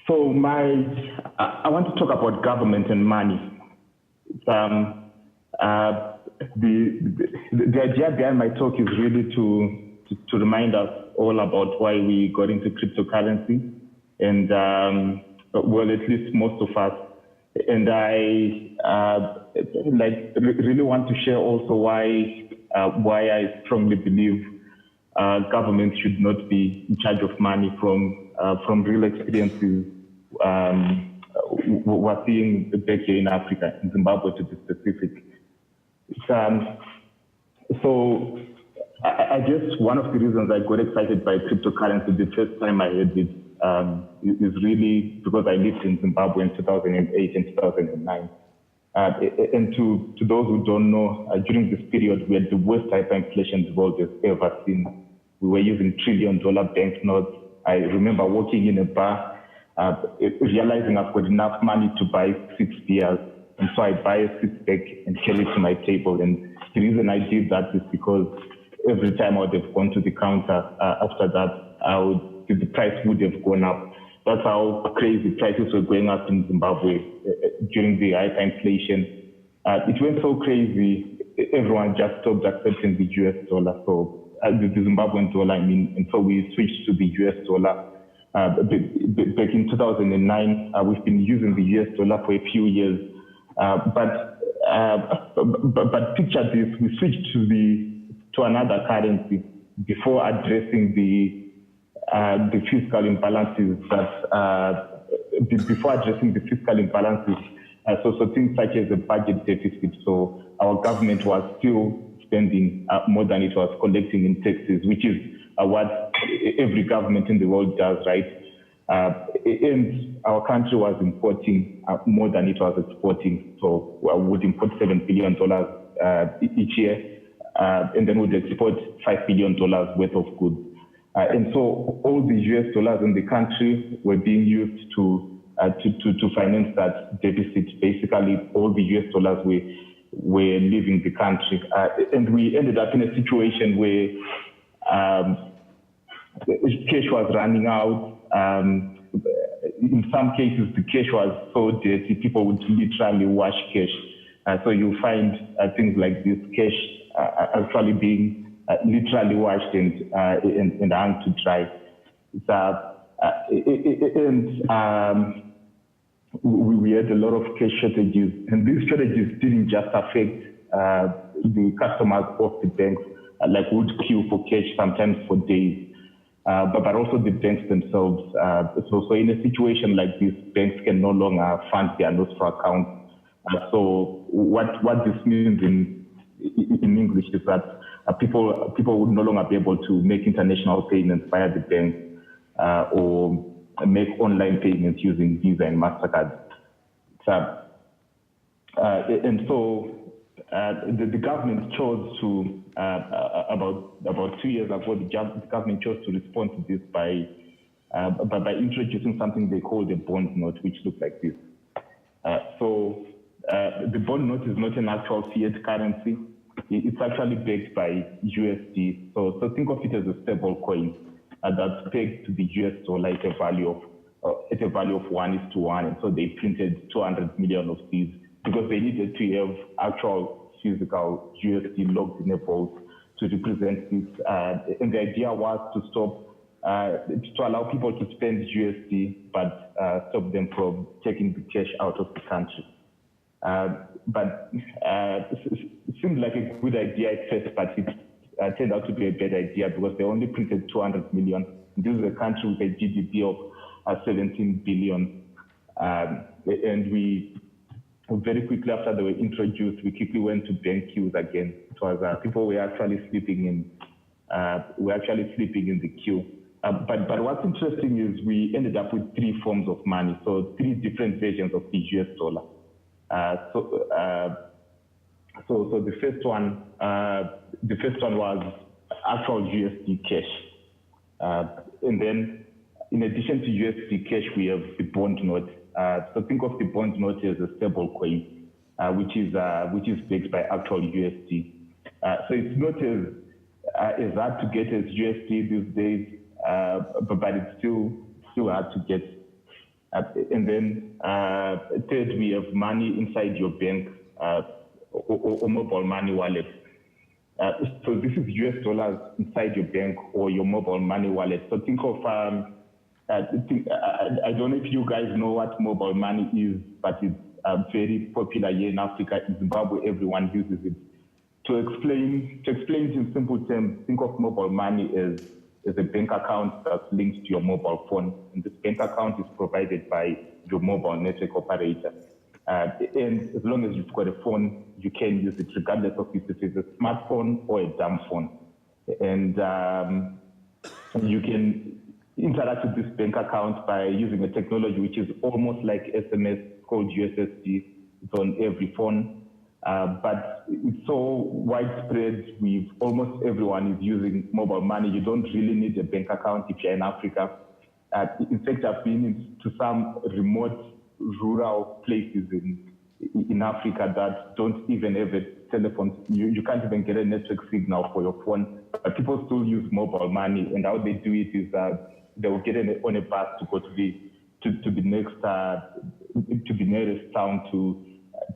So I want to talk about government and money. The idea behind my talk is really to remind us all about why we got into cryptocurrency, and well, at least most of us. And I really want to share also why I strongly believe government should not be in charge of money from real experiences we're seeing back here in Africa, in Zimbabwe to be specific. So I guess one of the reasons I got excited by cryptocurrency the first time I heard it is really because I lived in Zimbabwe in 2008 and 2009. And to those who don't know, during this period, we had the worst hyperinflation the world has ever seen. We were using trillion-dollar banknotes. I remember walking in a bar, realizing I've got enough money to buy 6 beers. And so I buy a 6-pack and carry it to my table. And the reason I did that is because every time I would have gone to the counter after that, the price would have gone up. That's how crazy prices were going up in Zimbabwe during the hyperinflation. It went so crazy, everyone just stopped accepting the US dollar. So the Zimbabwean dollar, and so we switched to the US dollar. Back in 2009, we've been using the US dollar for a few years. But picture this: we switched to another currency before addressing the fiscal imbalances so things such as the budget deficit. So our government was still spending more than it was collecting in taxes, which is what every government in the world does, right? And our country was importing more than it was exporting. So we would import $7 billion each year, and then would export $5 billion worth of goods. And so all the US dollars in the country were being used to finance that deficit. Basically, all the US dollars were leaving the country. And we ended up in a situation where cash was running out. In some cases, the cash was so dirty, people would literally wash cash. So you find things like this cash actually being literally washed and hung to dry. We had a lot of cash shortages, and these shortages didn't just affect the customers of the banks, like would queue for cash sometimes for days, but also the banks themselves. So in a situation like this, banks can no longer fund their loans for accounts. So what this means in English is that people would no longer be able to make international payments via the bank or make online payments using Visa and MasterCard. And so the government chose to, about 2 years ago, the government chose to respond to this by introducing something they called a bond note, which looked like this. So the bond note is not an actual fiat currency. It's actually backed by USD. So think of it as a stable coin that's pegged to the US dollar at a value of 1:1. And so they printed 200 million of these because they needed to have actual physical USD locked in a vault to represent this. And the idea was to to allow people to spend USD, but stop them from taking the cash out of the country. But it seemed like a good idea at first, but it turned out to be a bad idea because they only printed 200 million. This is a country with a GDP of 17 billion. And we very quickly after they were introduced, we quickly went to bank queues again. It was people were actually sleeping in the queue. But what's interesting is we ended up with 3 forms of money, so 3 different versions of the US dollar. So the first one was actual USD cash, and then in addition to USD cash, we have the bond note. So think of the bond note as a stable coin, which is backed by actual USD. So it's not as hard to get as USD these days, but it's still hard to get. And then third, we have money inside your bank or mobile money wallet. So this is US dollars inside your bank or your mobile money wallet. So think of, I don't know if you guys know what mobile money is, but it's very popular here in Africa. In Zimbabwe, everyone uses it. To explain it in simple terms, think of mobile money as a bank account that's linked to your mobile phone. And this bank account is provided by your mobile network operator. And as long as you've got a phone, you can use it regardless of if it is a smartphone or a dumb phone. And you can interact with this bank account by using a technology which is almost like SMS called USSD. It's on every phone. But it's so widespread, almost everyone is using mobile money. You don't really need a bank account if you're in Africa. In fact, I've been to some remote rural places in Africa that don't even have a telephone. You can't even get a network signal for your phone, but people still use mobile money. And how they do it is they will get on a bus to go to the nearest town to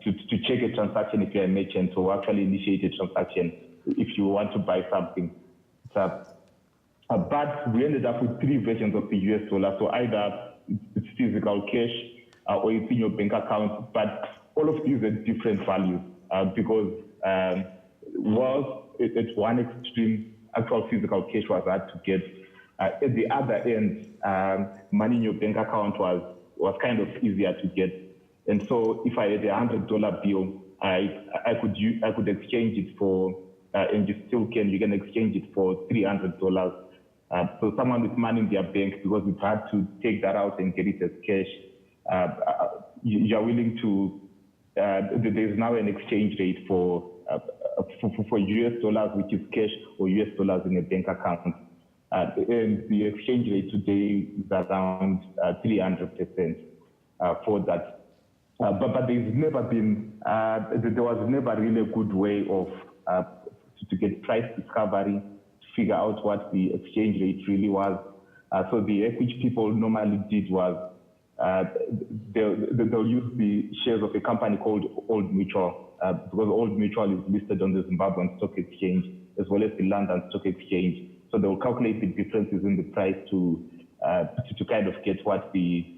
check a transaction if you're a merchant, or actually initiate a transaction if you want to buy something. But we ended up with three versions of the US dollar. So either it's physical cash or it's in your bank account, but all of these are different values because whilst at one extreme, actual physical cash was hard to get, at the other end, money in your bank account was kind of easier to get. And so if I had a $100 bill, I could exchange it for, and you still can, you can exchange it for $300. So someone with money in their bank, because it's hard to take that out and get it as cash, you're willing to, there's now an exchange rate for US dollars, which is cash, or US dollars in a bank account. And the exchange rate today is around 300% for that. But there's never been, there was never really a good way of to get price discovery, to figure out what the exchange rate really was. So which people normally did was they'll use the shares of a company called Old Mutual, because Old Mutual is listed on the Zimbabwean Stock Exchange as well as the London Stock Exchange. So they'll calculate the differences in the price to kind of get what the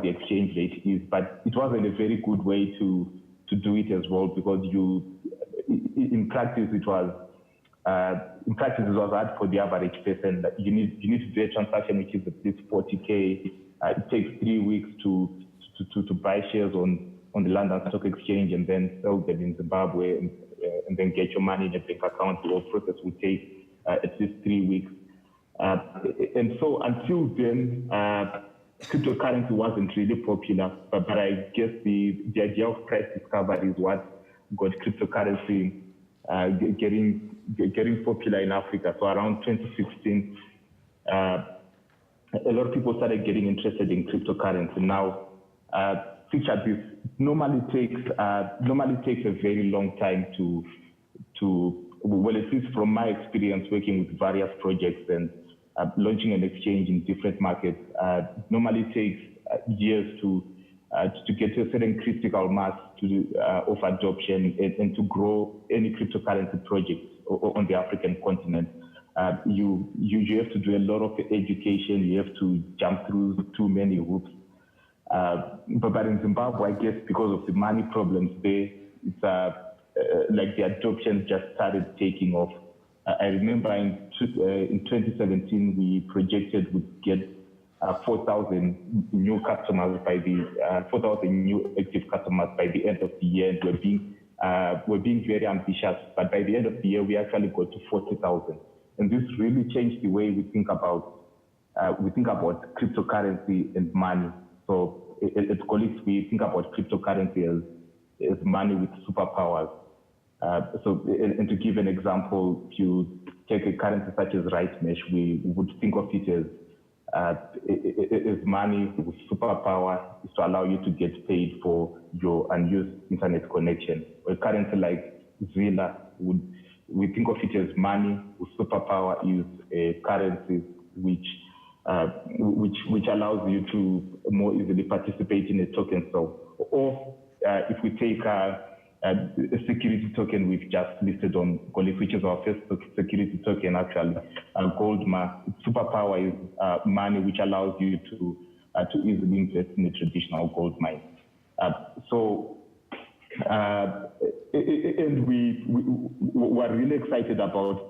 exchange rate is. But it wasn't a very good way to do it as well, because in practice it was hard for the average person. You need to do a transaction which is at least 40K. It takes 3 weeks to buy shares on the London Stock Exchange and then sell them in Zimbabwe and then get your money in a bank account. The whole process will take at least 3 weeks. And so until then, cryptocurrency wasn't really popular, but I guess the idea of price discovery is what got cryptocurrency getting popular in Africa. So around 2016, a lot of people started getting interested in cryptocurrency. Now, picture this: normally takes a very long time to well, at least from my experience working with various projects and launching an exchange in different markets, normally takes years to get to a certain critical mass of adoption and to grow any cryptocurrency project on the African continent. You have to do a lot of education. You have to jump through too many hoops. But in Zimbabwe, I guess because of the money problems there, it's like the adoption just started taking off. I remember in 2017, we projected we'd get 4,000 new customers by 4,000 new active customers by the end of the year. And we're being very ambitious, but by the end of the year, we actually got to 40,000. And this really changed the way we think about cryptocurrency and money. So as colleagues, we think about cryptocurrency as money with superpowers. And to give an example, if you take a currency such as Right Mesh, we would think of it as money with superpower is to allow you to get paid for your unused internet connection. Or a currency like Zilla, we think of it as money with superpower is a currency which which allows you to more easily participate in a token sale. Or if we take a security token we've just listed on Golik, which is our first security token actually, Goldma. Its superpower is money, which allows you to easily invest in a traditional gold mine. And we're really excited about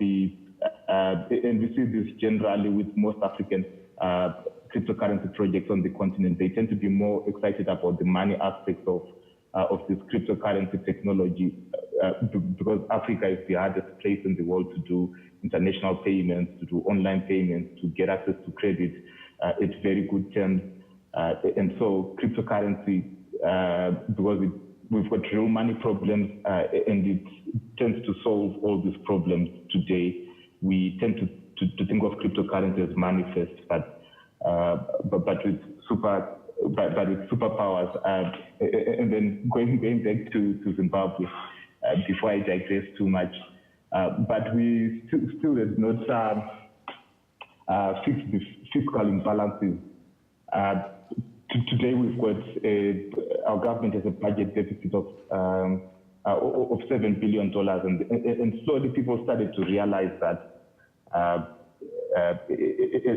and we see this generally with most African cryptocurrency projects on the continent. They tend to be more excited about the money aspect of this cryptocurrency technology because Africa is the hardest place in the world to do international payments, to do online payments, to get access to credit at very good terms. And so cryptocurrency, because we've got real money problems and it tends to solve all these problems today, we tend to think of cryptocurrency as money first, but with superpowers. And then going back to Zimbabwe, before I digress too much, but we still have not fixed the fiscal imbalances. Today we've got our government has a budget deficit of $7 billion, and slowly people started to realize that.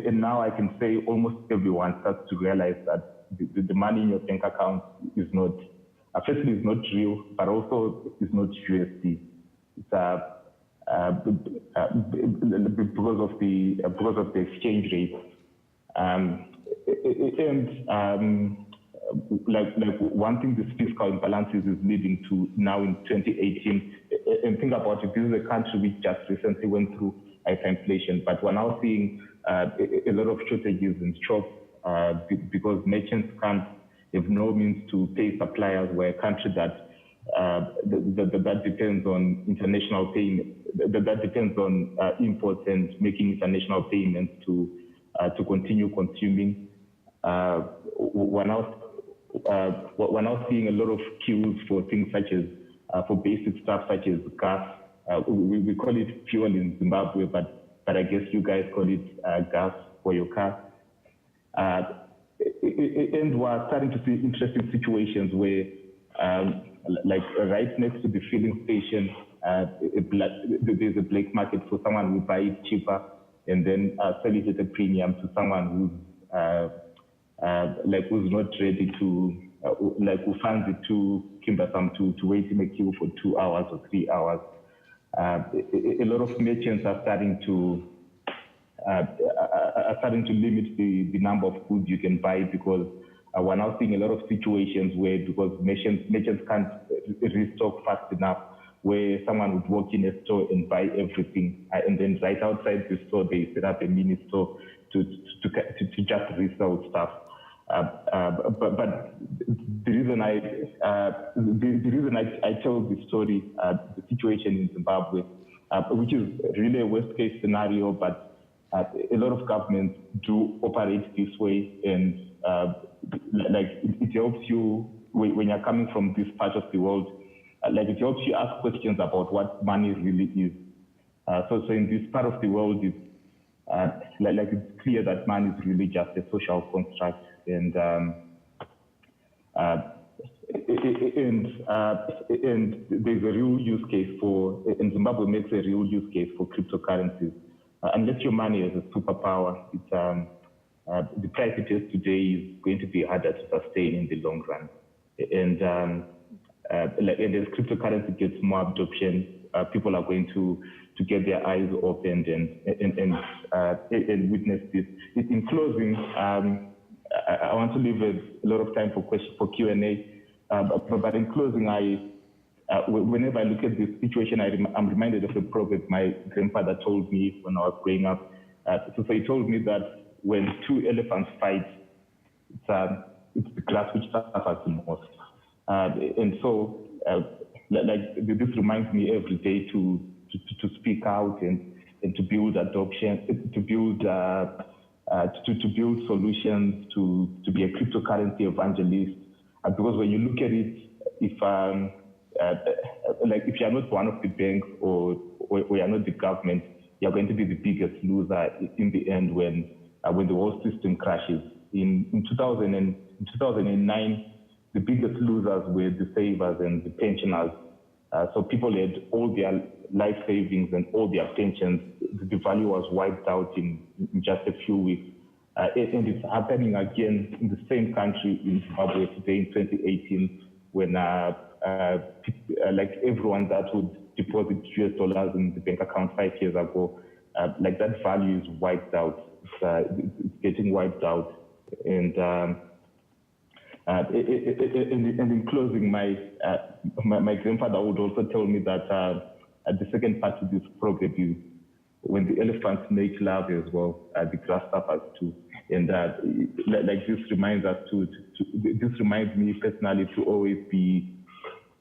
And now I can say almost everyone starts to realize that the money in your bank account is not, firstly, is not real, but also is not USD. It's because of the exchange rate. Like one thing this fiscal imbalances is leading to now in 2018, and think about it, this is a country which just recently went through hyperinflation, but we're now seeing a lot of shortages in shops because merchants have no means to pay suppliers. We're a country that depends on international payments, that depends on imports and making international payments to continue consuming. We're now seeing a lot of queues for things such as for basic stuff such as gas. We call it fuel in Zimbabwe, but I guess you guys call it gas for your car. And we're starting to see interesting situations where, like right next to the filling station, there's a black market for someone who buy it cheaper and then sell it at a premium to someone who's not ready to, who finds it too cumbersome to wait in a queue for 2 hours or 3 hours. A lot of merchants are starting to limit the number of goods you can buy because we're now seeing a lot of situations where, because merchants can't restock fast enough, where someone would walk in a store and buy everything, and then right outside the store they set up a mini store to just resell stuff. But the reason I tell the story, the situation in Zimbabwe, which is really a worst case scenario, but a lot of governments do operate this way, and it helps you when you're coming from this part of the world. It helps you ask questions about what money really is. So in this part of the world, it's it's clear that money is really just a social construct, and there's a real use case and Zimbabwe makes a real use case for cryptocurrencies. Unless your money is a superpower, it's the price it is today is going to be harder to sustain in the long run. And as cryptocurrency gets more adoption, people are going to get their eyes opened and witness this. In closing, I want to leave a lot of time for Q&A. But in closing, whenever I look at this situation, I'm reminded of a proverb my grandfather told me when I was growing up. So he told me that when two elephants fight, it's the grass which suffers the most. And so, this reminds me every day to speak out and to build adoption, to build solutions, to be a cryptocurrency evangelist. Because when you look at it, if you're not one of the banks or you're not the government, you're going to be the biggest loser in the end when when the whole system crashes. In 2009, the biggest losers were the savers and the pensioners. So people had all their life savings and all their pensions. The value was wiped out in just a few weeks. And it's happening again in the same country in Zimbabwe today in 2018, when like everyone that would deposit US dollars in the bank account 5 years ago, like that value is wiped out. It's getting wiped out. And in closing, my grandfather would also tell me that the second part of this program is when the elephants make love as well, the grass suffers too. And like this reminds us this reminds me personally to always be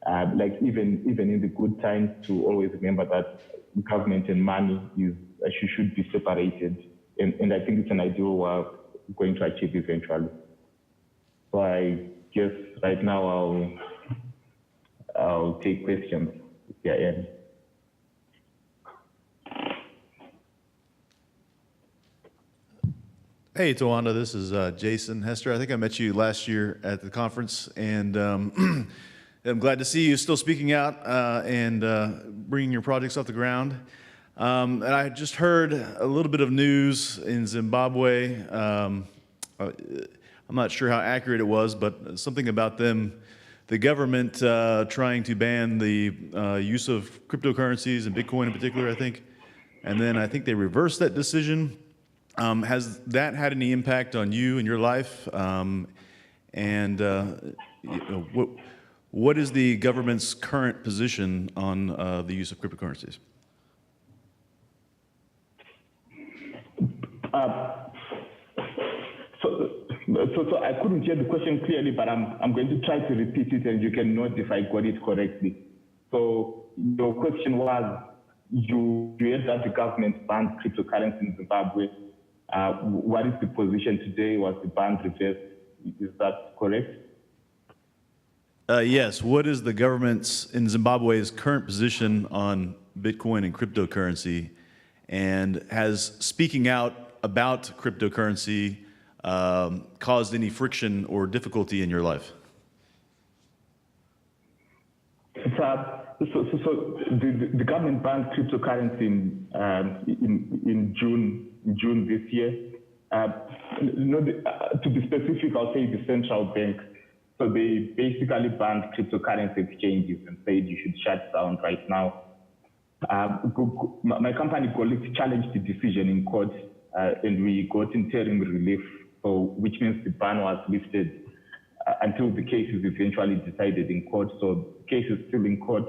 like even in the good times, to always remember that government and money should be separated. And I think it's an ideal we're going to achieve eventually. So I guess right now I'll take questions if there are any. Hey, Tawanda, this is Jason Hester. I think I met you last year at the conference, and I'm glad to see you still speaking out and bringing your projects off the ground. And I just heard a little bit of news in Zimbabwe. I'm not sure how accurate it was, but something about them, the government trying to ban the use of cryptocurrencies and Bitcoin in particular, I think. And then I think they reversed that decision. Has that had any impact on you and your life? What is the government's current position on the use of cryptocurrencies? So I couldn't hear the question clearly, but I'm going to try to repeat it, and you can note if I got it correctly. So your question was, you heard that the government banned cryptocurrency in Zimbabwe. What is the position today? Was the ban reversed? Is that correct? Yes. What is the government's in Zimbabwe's current position on Bitcoin and cryptocurrency? And has speaking out about cryptocurrency caused any friction or difficulty in your life? So the government banned cryptocurrency in June this year. To be specific, I'll say the central bank. So they basically banned cryptocurrency exchanges and said you should shut down right now. My company colleagues challenged the decision in court, and we got interim relief, which means the ban was lifted until the case is eventually decided in court. So the case is still in court,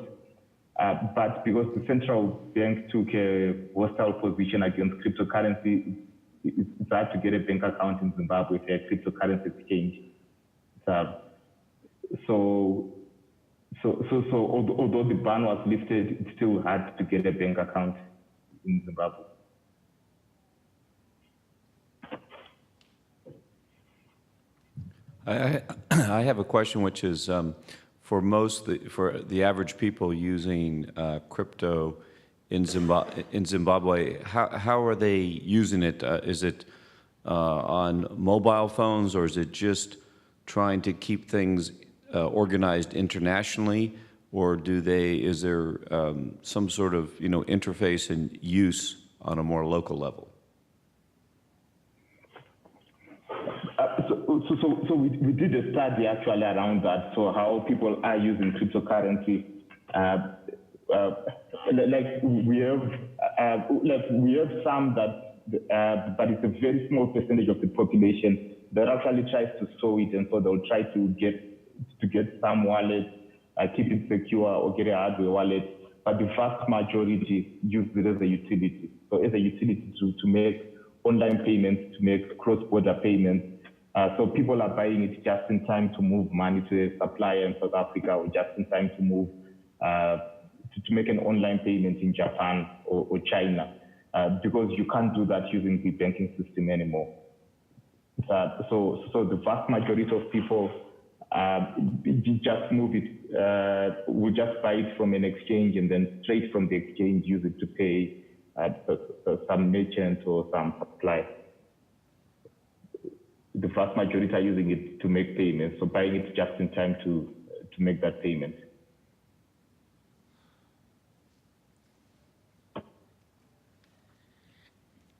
but because the central bank took a hostile position against cryptocurrency, it's hard to get a bank account in Zimbabwe for a cryptocurrency exchange. So although the ban was lifted, it's still hard to get a bank account in Zimbabwe. I have a question, which is for the average people using crypto in Zimbabwe, how are they using it? Is it on mobile phones, or is it just trying to keep things organized internationally, or is there some sort of interface and use on a more local level? So we did a study actually around that. So how people are using cryptocurrency. We have some that, but it's a very small percentage of the population that actually tries to store it, and so they'll try to get some wallet, keep it secure, or get a hardware wallet. But the vast majority use it as a utility. So as a utility to make online payments, to make cross-border payments. So people are buying it just in time to move money to a supplier in South Africa, or just in time to move to make an online payment in Japan or China, because you can't do that using the banking system anymore. So the vast majority of people just move it, will just buy it from an exchange, and then straight from the exchange use it to pay some merchant or some supplier. the vast majority are using it to make payments, so buying it just in time to make that payment.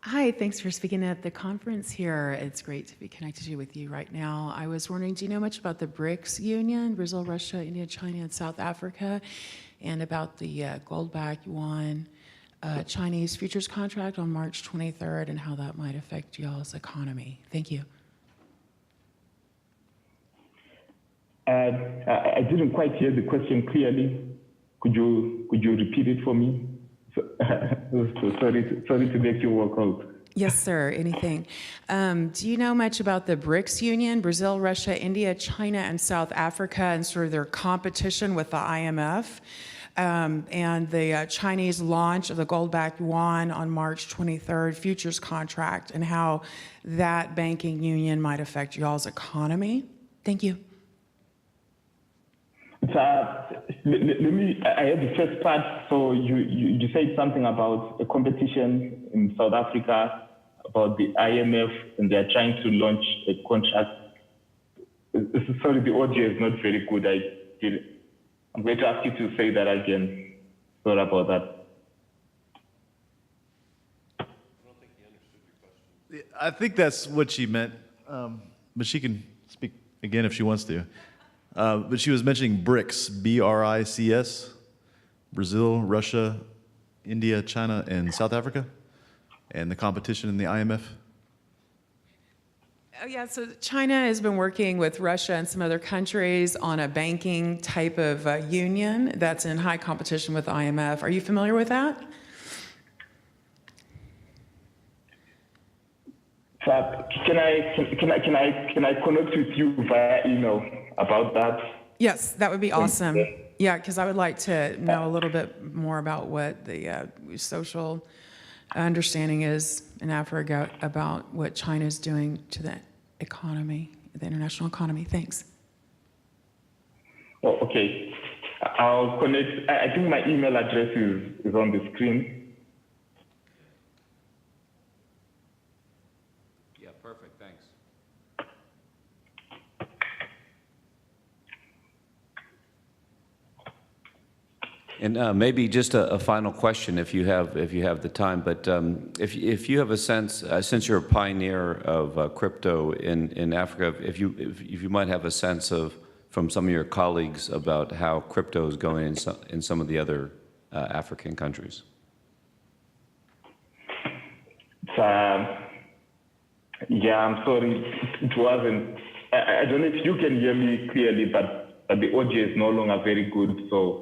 Hi, thanks for speaking at the conference here. It's great to be connected with you right now. I was wondering, do you know much about the BRICS Union, Brazil, Russia, India, China, and South Africa, and about the gold-backed yuan Chinese futures contract on March 23rd and how that might affect y'all's economy? Thank you. I didn't quite hear the question clearly. Could you repeat it for me? Sorry to make you walk out. Yes, sir. Anything. Do you know much about the BRICS Union, Brazil, Russia, India, China, and South Africa, and sort of their competition with the IMF, and the Chinese launch of the gold-backed yuan on March 23rd futures contract, and how that banking union might affect y'all's economy? Thank you. Let me. I had the first part. So you said something about a competition in South Africa about the IMF, and they're trying to launch a contract. Sorry, the audio is not very good. I'm going to ask you to say that again. Sorry about that. I think that's what she meant, but she can speak again if she wants to. But she was mentioning BRICS, B-R-I-C-S, Brazil, Russia, India, China, and South Africa, and the competition in the IMF. Oh, yeah, so China has been working with Russia and some other countries on a banking type of union that's in high competition with IMF. Are you familiar with that? Can I connect with you via email about that? Yes, that would be awesome. Yeah, because I would like to know a little bit more about what the social understanding is in Africa about what China is doing to the economy, the international economy. Thanks. Oh, okay. I'll connect. I think my email address is on the screen. Yeah, perfect. Thanks. And maybe just a final question, if you have the time. But if you have a sense, since you're a pioneer of crypto in Africa, if you might have a sense from some of your colleagues about how crypto is going in some of the other African countries. Yeah, I'm sorry. It wasn't. I don't know if you can hear me clearly, but the audio is no longer very good. So.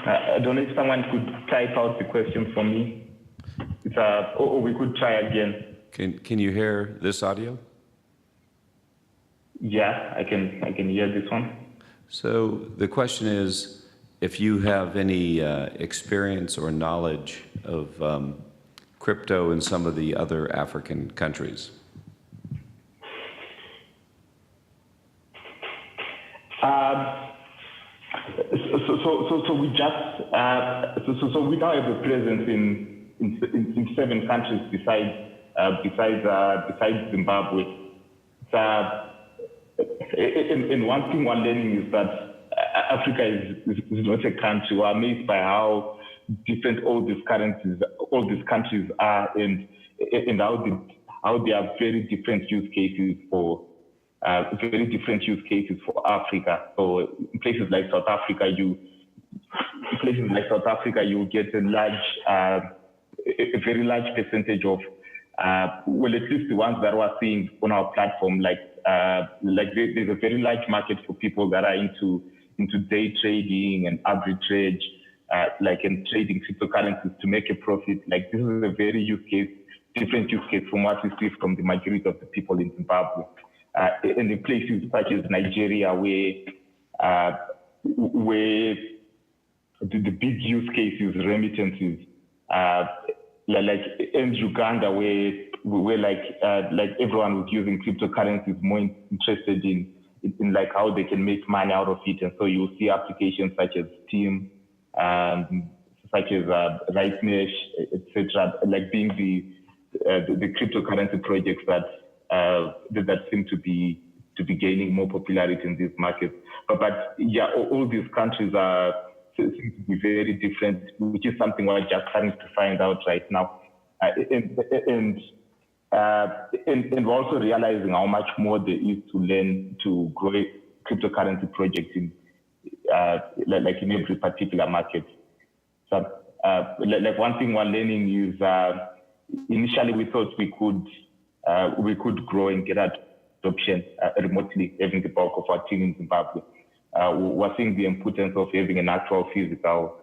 I don't know if someone could type out the question for me. Or we could try again. Can you hear this audio? Yeah, I can hear this one. So the question is, if you have any experience or knowledge of crypto in some of the other African countries. So we just so we now have a presence in 7 countries besides Zimbabwe. And one thing we're learning is that Africa is not a country. We're amazed by how different all these countries are, and how they have very different use cases for. Africa. So in places like South Africa, you get a very large percentage of, well, at least the ones that we're seeing on our platform, there's a very large market for people that are into day trading and arbitrage, and trading cryptocurrencies to make a profit. Like, this is a very different use case from what we see from the majority of the people in Zimbabwe. And in places such as Nigeria, where the big use case is remittances, in Uganda, where everyone who's using cryptocurrencies is more interested in how they can make money out of it, and so you'll see applications such as Steam, such as Lightmesh, etc., like being the cryptocurrency projects that seem to be gaining more popularity in these markets. But yeah, all these countries seem to be very different, which is something we're just starting to find out right now. And we're also realizing how much more there is to learn to grow a cryptocurrency project in like in every particular market. So like one thing we're learning is initially we thought we could grow and get adoption remotely, having the bulk of our team in Zimbabwe. We're seeing the importance of having an actual physical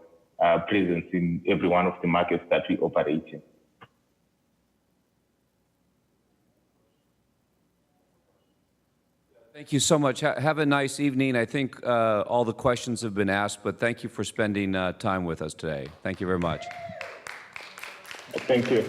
presence in every one of the markets that we operate in. Thank you so much. Have a nice evening. I think all the questions have been asked, but thank you for spending time with us today. Thank you very much. Thank you.